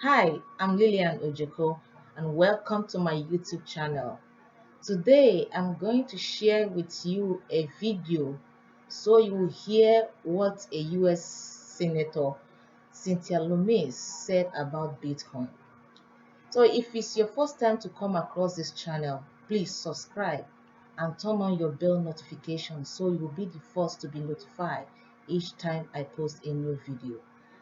Hi, I'm Lillian Ojeko and welcome to my YouTube channel. Today I'm going to share with you a video so you will hear what a US Senator Cynthia Lummis said about Bitcoin. So if it's your first time to come across this channel, please subscribe and turn on your bell notification so you will be the first to be notified each time I post a new video.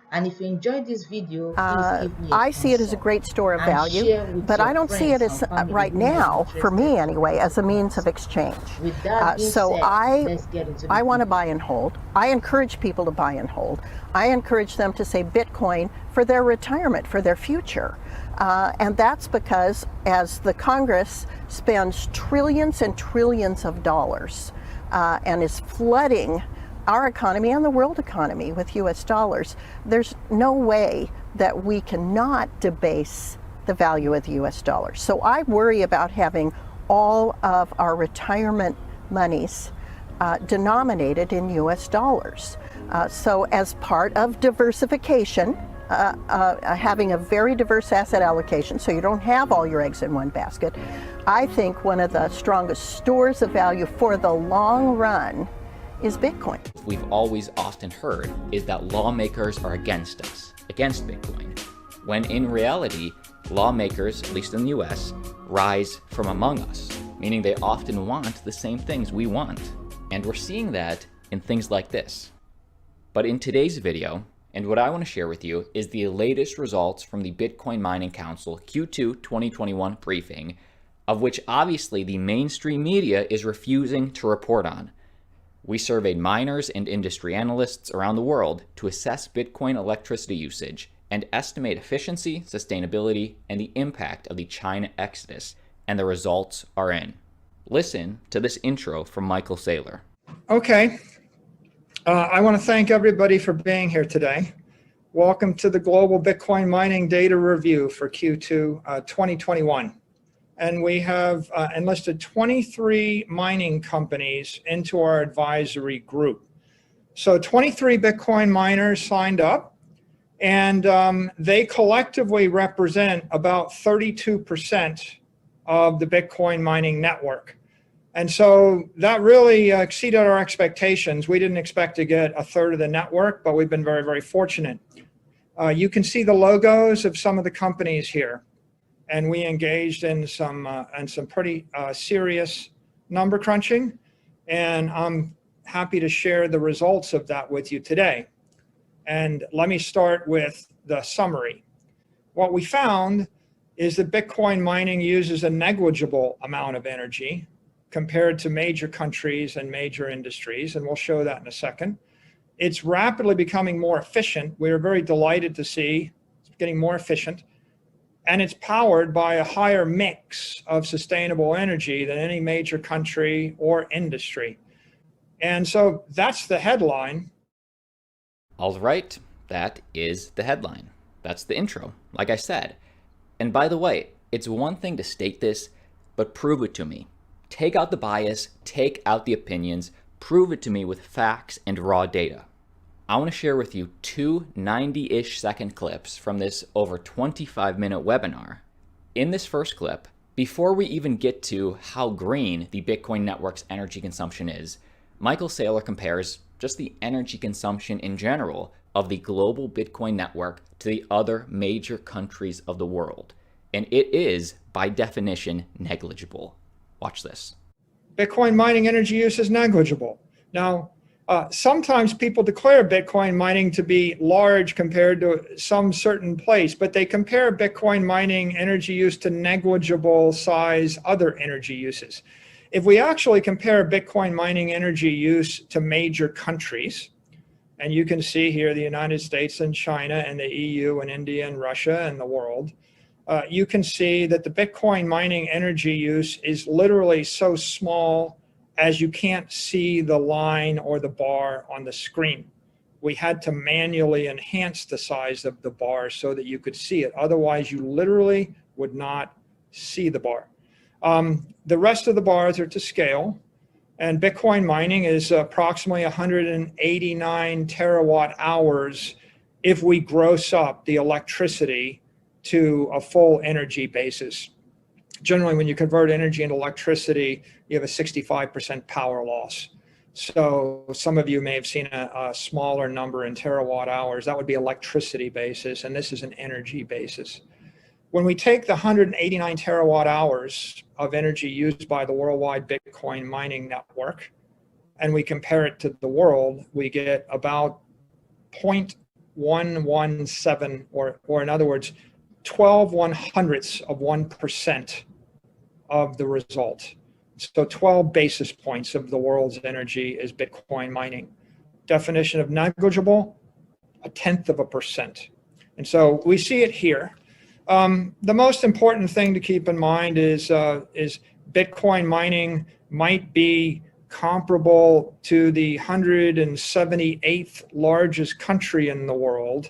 And if you enjoyed this video, please give me a I see it thumbs as a up great store of and value, share with but your I don't see it friends as and family right who may be now, for interested me to anyway, learn as a about means it. of exchange. With that being So said, I, let's get into the I want to video. buy and hold. I encourage people to buy and hold. I encourage them to save Bitcoin for their retirement, for their future. And that's because as the Congress spends trillions and trillions of dollars and is flooding our economy and the world economy with US dollars, there's no way that we cannot debase the value of the US dollar. So I worry about having all of our retirement monies denominated in US dollars. So as part of diversification, having a very diverse asset allocation so you don't have all your eggs in one basket, I think one of the strongest stores of value for the long run is Bitcoin. We've always often heard is that lawmakers are against us, against Bitcoin, when in reality, lawmakers, at least in the US, rise from among us, meaning they often want the same things we want. And we're seeing that in things like this. But in today's video, and what I want to share with you is the latest results from the Bitcoin Mining Council Q2 2021 briefing, of which obviously the mainstream media is refusing to report on. We surveyed miners and industry analysts around the world to assess Bitcoin electricity usage and estimate efficiency, sustainability, and the impact of the China exodus, and the results are in. Listen to this intro from Michael Saylor. Okay. I want to thank everybody for being here today. Welcome to the Global Bitcoin Mining Data Review for Q2 2021. And we have enlisted 23 mining companies into our advisory group. So 23 Bitcoin miners signed up, and they collectively represent about 32% of the Bitcoin mining network. And so that really exceeded our expectations. We didn't expect to get a third of the network, but we've been very, very fortunate. You can see the logos of some of the companies here. And we engaged in some pretty serious number crunching. And I'm happy to share the results of that with you today. And let me start with the summary. What we found is that Bitcoin mining uses a negligible amount of energy compared to major countries and major industries, and we'll show that in a second. It's rapidly becoming more efficient. We're very delighted to see it's getting more efficient, and it's powered by a higher mix of sustainable energy than any major country or industry. And so that's the headline. All right, that is the headline. That's the intro, like I said. And by the way, it's one thing to state this, but prove it to me. Take out the bias, take out the opinions, prove it to me with facts and raw data. I want to share with you two 90-ish second clips from this over 25-minute webinar. In this first clip, before we even get to how green the Bitcoin network's energy consumption is, Michael Saylor compares just the energy consumption in general of the global Bitcoin network to the other major countries of the world. And it is, by definition, negligible. Watch this. Bitcoin mining energy use is negligible. Now, sometimes people declare Bitcoin mining to be large compared to some certain place, but they compare Bitcoin mining energy use to negligible size other energy uses. If we actually compare Bitcoin mining energy use to major countries, and you can see here the United States and China and the EU and India and Russia and the world, you can see that the Bitcoin mining energy use is literally so small as you can't see the line or the bar on the screen. We had to manually enhance the size of the bar so that you could see it. Otherwise, you literally would not see the bar. The rest of the bars are to scale, and Bitcoin mining is approximately 189 terawatt hours if we gross up the electricity to a full energy basis. Generally, when you convert energy into electricity, you have a 65% power loss. So some of you may have seen a smaller number in terawatt hours. That would be electricity basis, and this is an energy basis. When we take the 189 terawatt hours of energy used by the worldwide Bitcoin mining network, and we compare it to the world, we get about 0.117, or in other words, 12/100ths of 1% of the result. So 12 basis points of the world's energy is Bitcoin mining. Definition of negligible, 0.1%. And so we see it here. The most important thing to keep in mind is Bitcoin mining might be comparable to the 178th largest country in the world,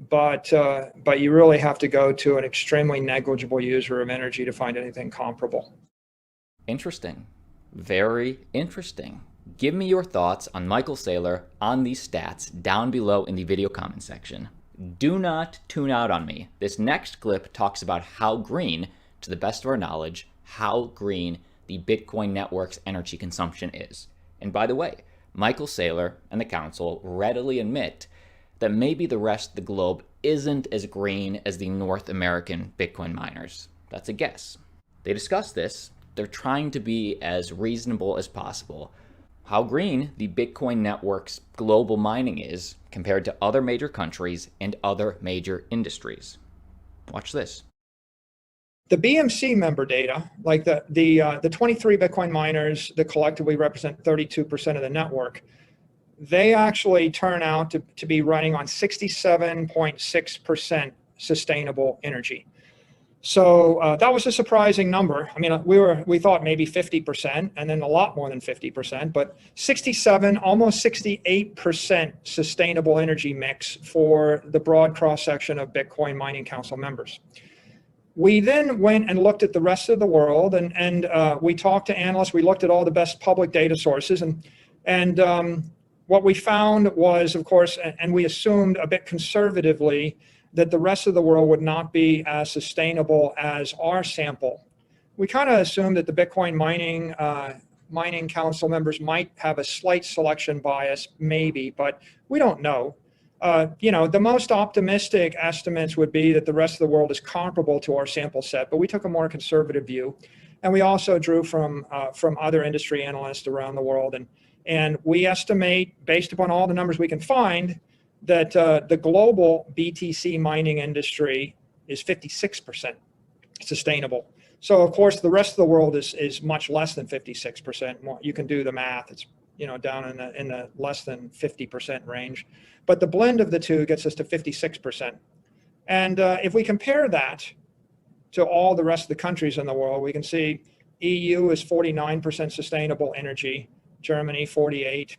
but you really have to go to an extremely negligible user of energy to find anything comparable. Interesting. Very interesting. Give me your thoughts on Michael Saylor on these stats down below in the video comment section. Do not tune out on me. This next clip talks about how green, to the best of our knowledge, how green the Bitcoin network's energy consumption is. And by the way, Michael Saylor and the council readily admit that maybe the rest of the globe isn't as green as the North American Bitcoin miners. That's a guess. They discuss this. They're trying to be as reasonable as possible. How green the Bitcoin network's global mining is compared to other major countries and other major industries. Watch this. The BMC member data, like the 23 Bitcoin miners that collectively represent 32% of the network, they actually turn out to be running on 67.6% sustainable energy. So that was a surprising number. I mean, we thought maybe 50%, and then a lot more than 50%, but 67, almost 68% sustainable energy mix for the broad cross-section of Bitcoin Mining Council members. We then went and looked at the rest of the world, and we talked to analysts. We looked at all the best public data sources, and what we found was, of course, and we assumed a bit conservatively, that the rest of the world would not be as sustainable as our sample. We kind of assumed that the Bitcoin mining council members might have a slight selection bias, maybe, but we don't know. The most optimistic estimates would be that the rest of the world is comparable to our sample set, but we took a more conservative view. And we also drew from other industry analysts around the world. And we estimate, based upon all the numbers we can find, that the global BTC mining industry is 56% sustainable. So of course, the rest of the world is much less than 56%. You can do the math. It's down in the less than 50% range. But the blend of the two gets us to 56%. And if we compare that to all the rest of the countries in the world, we can see EU is 49% sustainable energy, Germany 48%,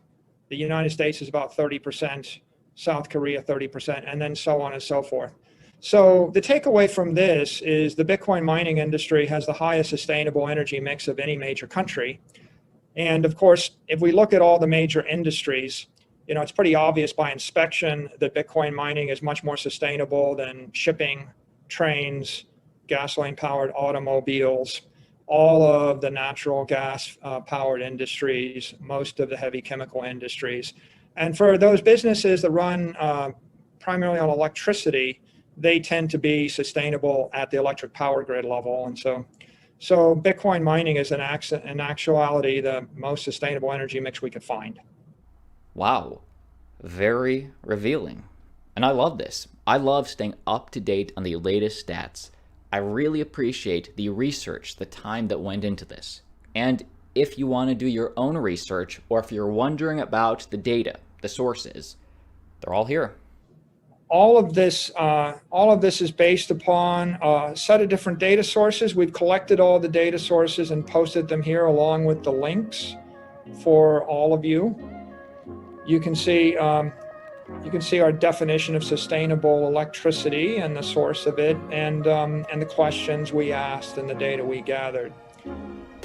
the United States is about 30%, South Korea 30%, and then so on and so forth. So the takeaway from this is the Bitcoin mining industry has the highest sustainable energy mix of any major country. And of course, if we look at all the major industries, it's pretty obvious by inspection that Bitcoin mining is much more sustainable than shipping, trains, gasoline-powered automobiles, all of the natural gas-powered industries, most of the heavy chemical industries. And for those businesses that run primarily on electricity, they tend to be sustainable at the electric power grid level. And so Bitcoin mining is in actuality the most sustainable energy mix we could find. Wow, very revealing. And I love this. I love staying up to date on the latest stats. I really appreciate the research, the time that went into this. And if you want to do your own research, or if you're wondering about the data, the sources, they're all here. All of this is based upon a set of different data sources. We've collected all the data sources and posted them here along with the links for all of you. You can see our definition of sustainable electricity and the source of it, and the questions we asked and the data we gathered.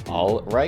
All right.